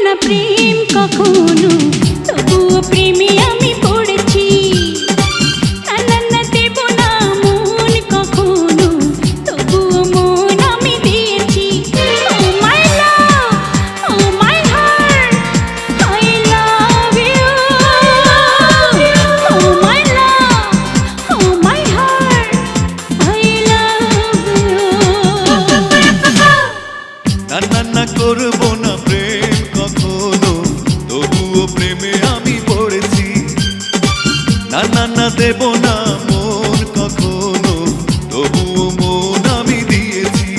না প্রেম কখনো, তবুও প্রেমে আমি পড়েছি। না না না দেব না মন কখনো, তবুও মন আমি দিয়েছি। Oh my love, oh my heart, I love you. Oh my love, oh my heart, I love you. না না না করবো না প্রেম কখনো, তবুও প্রেমে আমি পড়েছি। না না না দেব না মন কখনো, তবুও মন আমি দিয়েছি।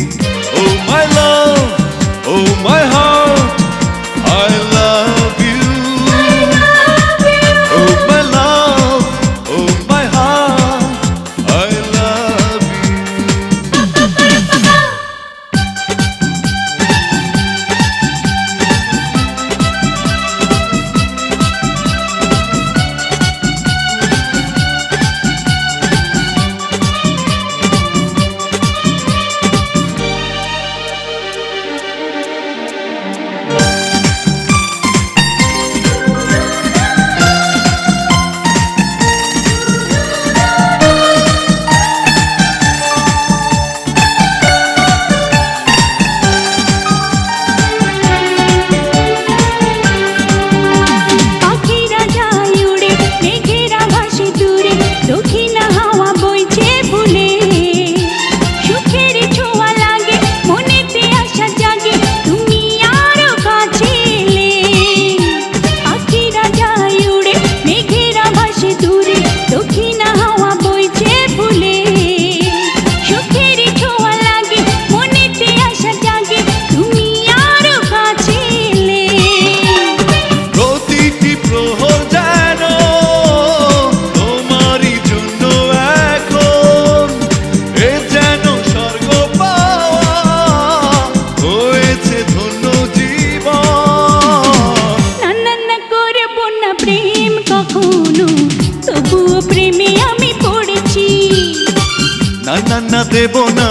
Oh my love, oh my heart, I love you. Oh my love, oh my heart, I love you. পাখিরা যায় উড়ে, মেঘেরা ভাসে দূরে, দক্ষিণা হাওয়া বইছে ভুলে। সুখের ছোঁয়া লাগে, মনেতে আশা জাগে, তুমি আরো কাছে এলে। পাখিরা যায় উড়ে, মেঘেরা ভাসে দূরে, দক্ষিণা হাওয়া বইছে ভুলে। সুখের ছোঁয়া লাগে, মনেতে আশা জাগে, তুমি আরো কাছে এলে। প্রতিটি প্রহর যেন তোমারই জন্য এখন, এ যেন স্বর্গ পাওয়া হয়েছে ধন্য জীবন। না না না করব না প্রেম কখনো, তবুও প্রেমে আমি পড়েছি। না না না দেব না